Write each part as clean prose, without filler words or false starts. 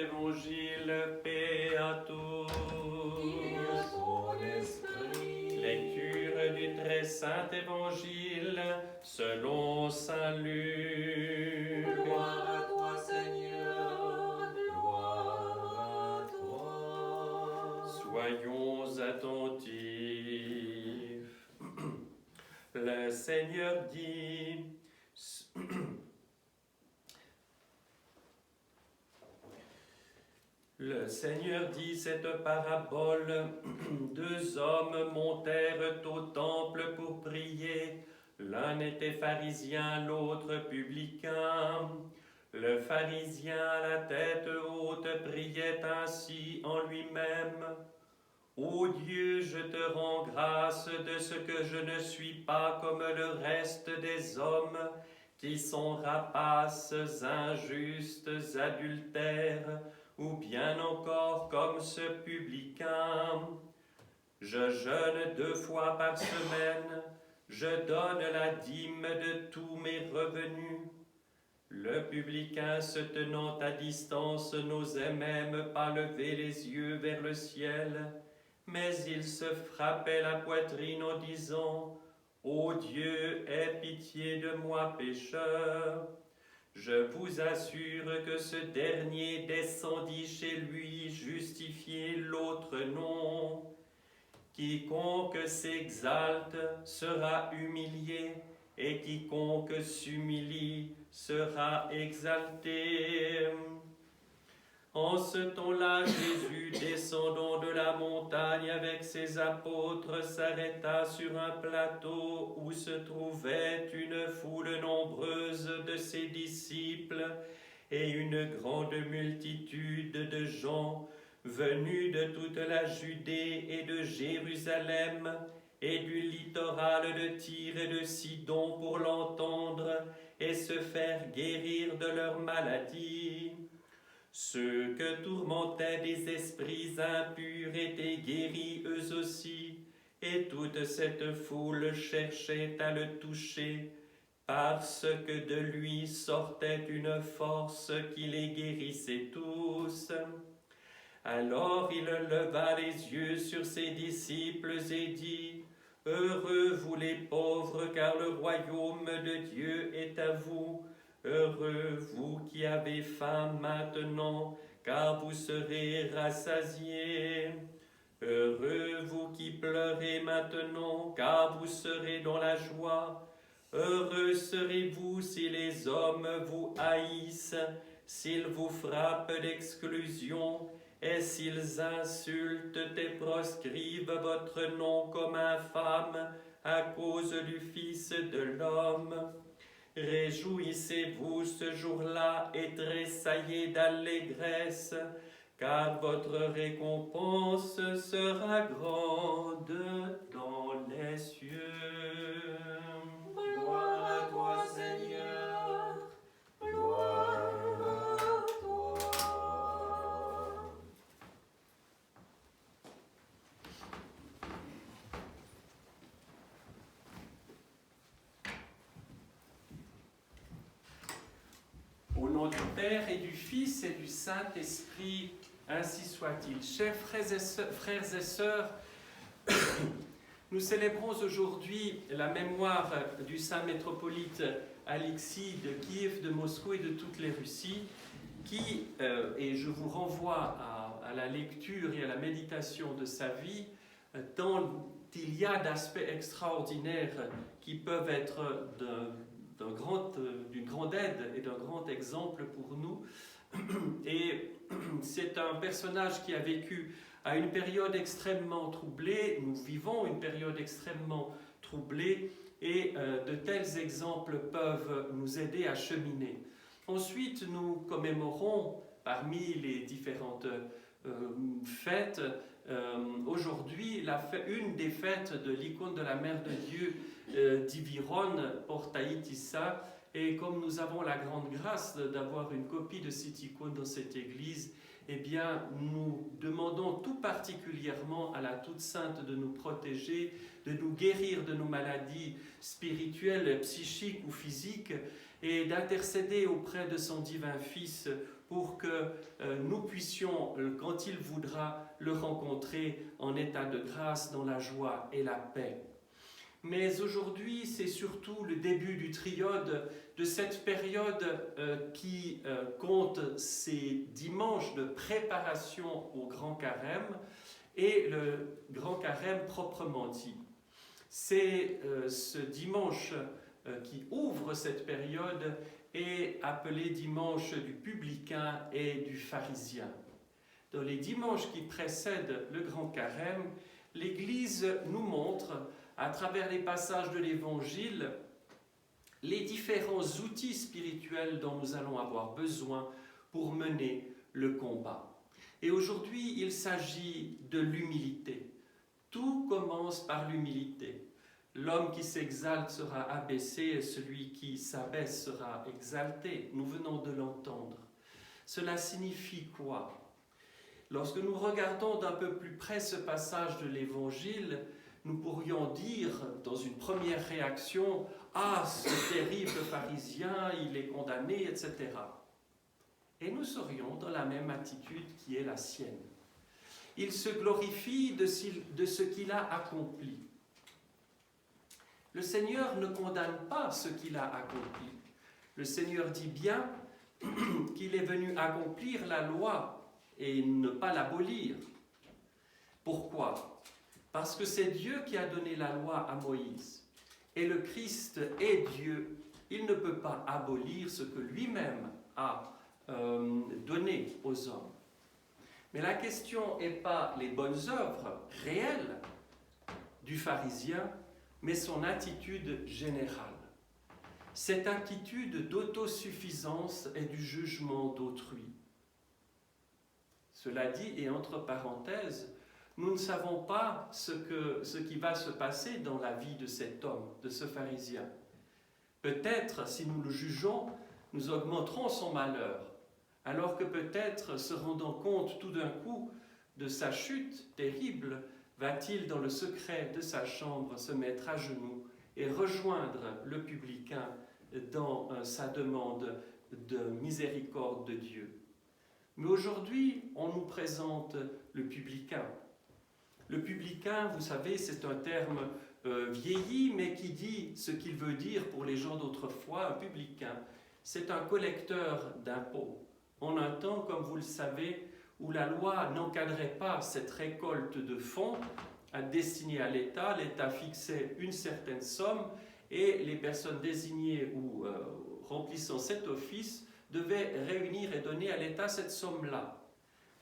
Évangile, paix à tous. Et à ton esprit. Lecture du très saint Évangile selon saint Luc. Gloire à toi, Seigneur, gloire à toi. Soyons attentifs. Le Seigneur dit, cette parabole. Deux hommes montèrent au temple pour prier. L'un était pharisien, l'autre publicain. Le pharisien à la tête haute priait ainsi en lui-même. Ô Dieu, je te rends grâce de ce que je ne suis pas comme le reste des hommes, qui sont rapaces, injustes, adultères, ou bien encore comme ce publicain. Je jeûne 2 fois par semaine, je donne la dîme de tous mes revenus. Le publicain, se tenant à distance, n'osait même pas lever les yeux vers le ciel, mais il se frappait la poitrine en disant « Ô Dieu, aie pitié de moi pécheur !» Je vous assure que ce dernier descendit chez lui justifier l'autre non. Quiconque s'exalte sera humilié, et quiconque s'humilie sera exalté. En ce temps-là, Jésus, descendant de la montagne avec ses apôtres, s'arrêta sur un plateau où se trouvait une foule nombreuse de ses disciples et une grande multitude de gens venus de toute la Judée et de Jérusalem et du littoral de Tyr et de Sidon pour l'entendre et se faire guérir de leurs maladies. Ceux que tourmentaient des esprits impurs étaient guéris eux aussi, et toute cette foule cherchait à le toucher, parce que de lui sortait une force qui les guérissait tous. Alors il leva les yeux sur ses disciples et dit, « Heureux vous les pauvres, car le royaume de Dieu est à vous. Heureux vous qui avez faim maintenant, car vous serez rassasiés. Heureux vous qui pleurez maintenant, car vous serez dans la joie. Heureux serez-vous si les hommes vous haïssent, s'ils vous frappent d'exclusion, et s'ils insultent et proscrivent votre nom comme infâme à cause du Fils de l'homme. Réjouissez-vous ce jour-là et tressaillez d'allégresse, car votre récompense sera grande dans les cieux. » Gloire à toi, Seigneur, gloire à toi. Au nom du Père et du Fils et du Saint-Esprit, ainsi soit-il. Chers frères et sœurs, nous célébrons aujourd'hui la mémoire du saint métropolite Alexis de Kiev, de Moscou et de toute les Russies, qui, et je vous renvoie à la lecture et à la méditation de sa vie, tant il y a d'aspects extraordinaires qui peuvent être d'une grande aide et d'un grand exemple pour nous. Et c'est un personnage qui a vécu à une période extrêmement troublée. Nous vivons une période extrêmement troublée et de tels exemples peuvent nous aider à cheminer. Ensuite, nous commémorons parmi les différentes fêtes aujourd'hui une des fêtes de l'icône de la Mère de Dieu d'Iviron, Portaïtissa. Et comme nous avons la grande grâce d'avoir une copie de cette icône dans cette église, eh bien, nous demandons tout particulièrement à la Toute Sainte de nous protéger, de nous guérir de nos maladies spirituelles, psychiques ou physiques, et d'intercéder auprès de son divin Fils pour que nous puissions, quand il voudra, le rencontrer en état de grâce dans la joie et la paix. Mais aujourd'hui, c'est surtout le début du triode, de cette période qui compte ces dimanches de préparation au Grand Carême et le Grand Carême proprement dit. C'est ce dimanche qui ouvre cette période est appelé dimanche du publicain et du pharisien. Dans les dimanches qui précèdent le Grand Carême, l'Église nous montre, à travers les passages de l'Évangile, les différents outils spirituels dont nous allons avoir besoin pour mener le combat. Et aujourd'hui, il s'agit de l'humilité. Tout commence par l'humilité. L'homme qui s'exalte sera abaissé et celui qui s'abaisse sera exalté. Nous venons de l'entendre. Cela signifie quoi? Lorsque nous regardons d'un peu plus près ce passage de l'Évangile, nous pourrions dire, dans une première réaction, « Ah, ce terrible pharisien, il est condamné, etc. » Et nous serions dans la même attitude qui est la sienne. Il se glorifie de ce qu'il a accompli. Le Seigneur ne condamne pas ce qu'il a accompli. Le Seigneur dit bien qu'il est venu accomplir la loi et ne pas l'abolir. Pourquoi? Parce que c'est Dieu qui a donné la loi à Moïse. Et le Christ est Dieu. Il ne peut pas abolir ce que lui-même a donné aux hommes. Mais la question n'est pas les bonnes œuvres réelles du pharisien, mais son attitude générale. Cette attitude d'autosuffisance et du jugement d'autrui. Cela dit, et entre parenthèses, nous ne savons pas ce qui va se passer dans la vie de cet homme, de ce pharisien. Peut-être, si nous le jugeons, nous augmenterons son malheur, alors que peut-être, se rendant compte tout d'un coup de sa chute terrible, va-t-il dans le secret de sa chambre se mettre à genoux et rejoindre le publicain dans sa demande de miséricorde de Dieu. Mais aujourd'hui, on nous présente le publicain. Le publicain, vous savez, c'est un terme vieilli, mais qui dit ce qu'il veut dire pour les gens d'autrefois. Un publicain, c'est un collecteur d'impôts. En un temps, comme vous le savez, où la loi n'encadrait pas cette récolte de fonds destinée à l'État, l'État fixait une certaine somme et les personnes désignées ou remplissant cet office devaient réunir et donner à l'État cette somme-là.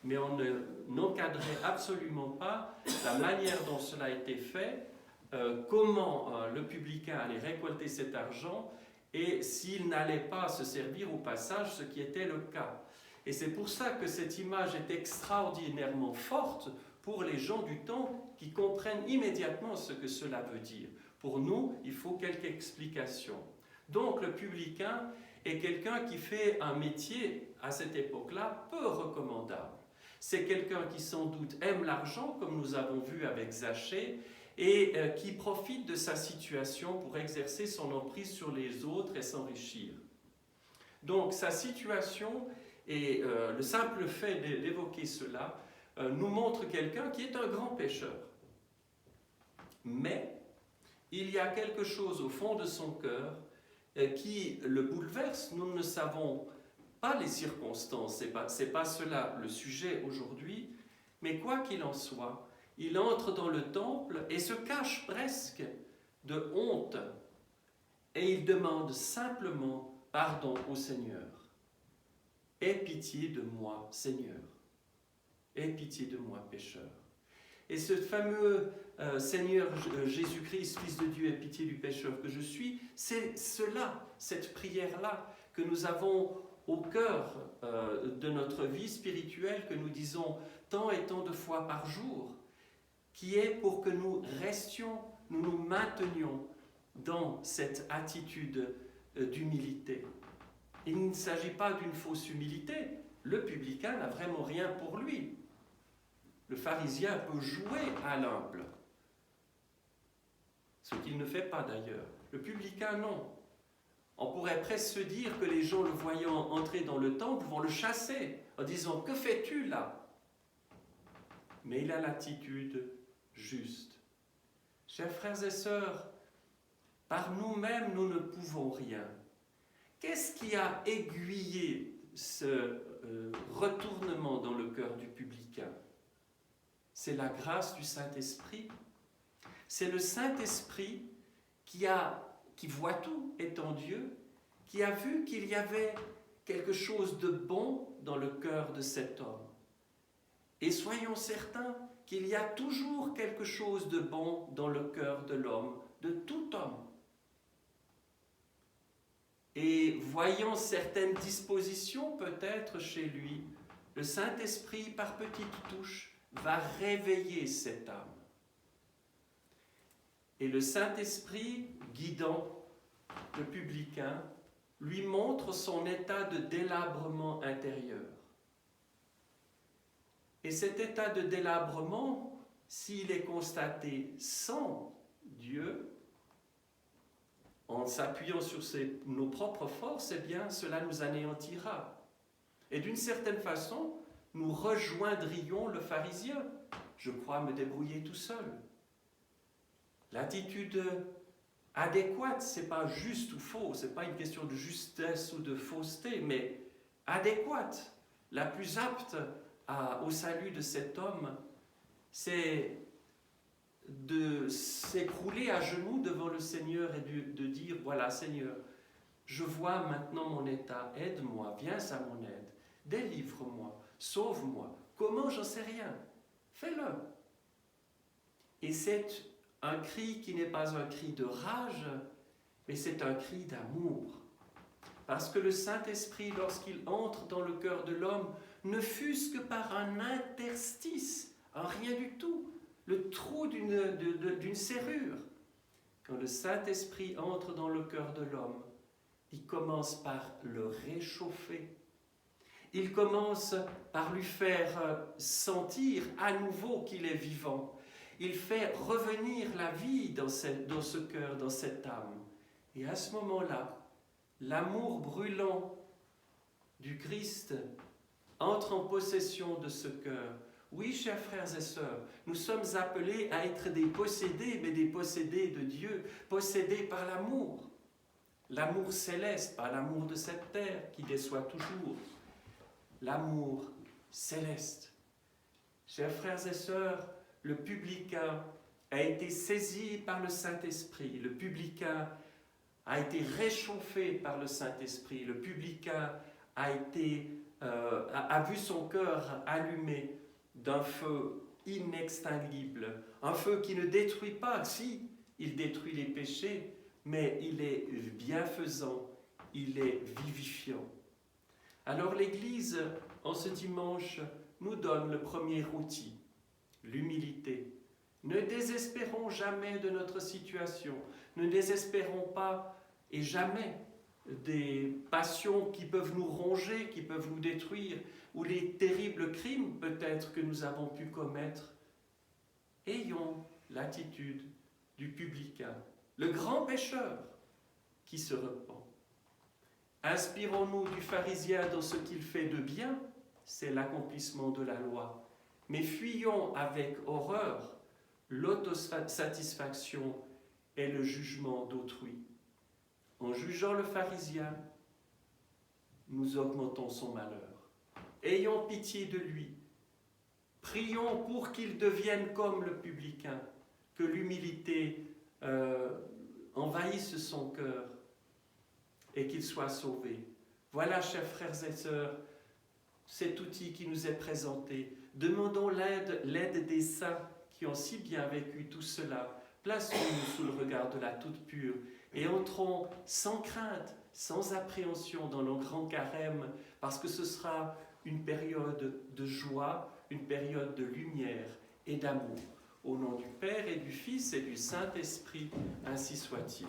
Mais on n'encadrait absolument pas la manière dont cela a été fait, comment le publicain allait récolter cet argent et s'il n'allait pas se servir au passage, ce qui était le cas. Et c'est pour ça que cette image est extraordinairement forte pour les gens du temps qui comprennent immédiatement ce que cela veut dire. Pour nous, il faut quelques explications. Donc le publicain est quelqu'un qui fait un métier, à cette époque-là, peu recommandable. C'est quelqu'un qui sans doute aime l'argent, comme nous avons vu avec Zachée, et qui profite de sa situation pour exercer son emprise sur les autres et s'enrichir. Donc sa situation et le simple fait d'évoquer cela nous montre quelqu'un qui est un grand pécheur. Mais il y a quelque chose au fond de son cœur qui le bouleverse. Nous ne savons pas les circonstances, c'est pas cela le sujet aujourd'hui, mais quoi qu'il en soit, il entre dans le temple et se cache presque de honte et il demande simplement pardon au Seigneur. Aie pitié de moi, Seigneur. Aie pitié de moi, pécheur. Et ce fameux Seigneur Jésus-Christ, Fils de Dieu, aie pitié du pécheur que je suis, c'est cela, cette prière-là que nous avons au cœur de notre vie spirituelle, que nous disons tant et tant de fois par jour, qui est pour que nous restions, nous nous maintenions dans cette attitude d'humilité. Il ne s'agit pas d'une fausse humilité. Le publicain n'a vraiment rien pour lui. Le pharisien peut jouer à l'humble, ce qu'il ne fait pas d'ailleurs. Le publicain, non. On pourrait presque se dire que les gens le voyant entrer dans le temple vont le chasser en disant « Que fais-tu là ?» Mais il a l'attitude juste. Chers frères et sœurs, par nous-mêmes, nous ne pouvons rien. Qu'est-ce qui a aiguillé ce retournement dans le cœur du publicain? C'est la grâce du Saint-Esprit. C'est le Saint-Esprit qui voit tout étant Dieu, qui a vu qu'il y avait quelque chose de bon dans le cœur de cet homme. Et soyons certains qu'il y a toujours quelque chose de bon dans le cœur de l'homme, de tout homme. Et voyant certaines dispositions peut-être chez lui, le Saint-Esprit, par petites touches, va réveiller cette âme. Et le Saint-Esprit, guidant le publicain, lui montre son état de délabrement intérieur. Et cet état de délabrement, s'il est constaté sans Dieu, en s'appuyant sur nos propres forces, eh bien, cela nous anéantira. Et d'une certaine façon, nous rejoindrions le pharisien. Je crois me débrouiller tout seul. L'attitude adéquate, ce n'est pas juste ou faux, ce n'est pas une question de justesse ou de fausseté, mais adéquate, la plus apte au salut de cet homme, c'est de s'écrouler à genoux devant le Seigneur et de dire, voilà Seigneur, je vois maintenant mon état, aide-moi, viens à mon aide, délivre-moi, sauve-moi, comment, j'en sais rien, fais-le. Et c'est un cri qui n'est pas un cri de rage, mais c'est un cri d'amour. Parce que le Saint-Esprit, lorsqu'il entre dans le cœur de l'homme, ne fût-ce que par un interstice, un rien du tout, le trou d'une serrure. Quand le Saint-Esprit entre dans le cœur de l'homme, il commence par le réchauffer. Il commence par lui faire sentir à nouveau qu'il est vivant. Il fait revenir la vie dans ce cœur, dans cette âme. Et à ce moment-là, l'amour brûlant du Christ entre en possession de ce cœur. Oui, chers frères et sœurs, nous sommes appelés à être des possédés, mais des possédés de Dieu, possédés par l'amour. L'amour céleste, pas l'amour de cette terre qui déçoit toujours. L'amour céleste. Chers frères et sœurs, le publicain a été saisi par le Saint-Esprit. Le publicain a été réchauffé par le Saint-Esprit. Le publicain a vu son cœur allumé d'un feu inextinguible, un feu qui ne détruit pas, si, il détruit les péchés, mais il est bienfaisant, il est vivifiant. Alors l'Église, en ce dimanche, nous donne le premier outil, l'humilité. Ne désespérons jamais de notre situation, ne désespérons pas et jamais des passions qui peuvent nous ronger, qui peuvent nous détruire, ou les terribles crimes peut-être que nous avons pu commettre. Ayons l'attitude du publicain, le grand pécheur qui se repent. Inspirons-nous du pharisien dans ce qu'il fait de bien, c'est l'accomplissement de la loi. Mais fuyons avec horreur l'autosatisfaction et le jugement d'autrui. En jugeant le pharisien, nous augmentons son malheur. Ayons pitié de lui. Prions pour qu'il devienne comme le publicain, que l'humilité envahisse son cœur et qu'il soit sauvé. Voilà, chers frères et sœurs, cet outil qui nous est présenté. Demandons l'aide des saints qui ont si bien vécu tout cela. Plaçons-nous sous le regard de la toute pure et entrons sans crainte, sans appréhension dans le grand carême, parce que ce sera une période de joie, une période de lumière et d'amour. Au nom du Père et du Fils et du Saint-Esprit, ainsi soit-il.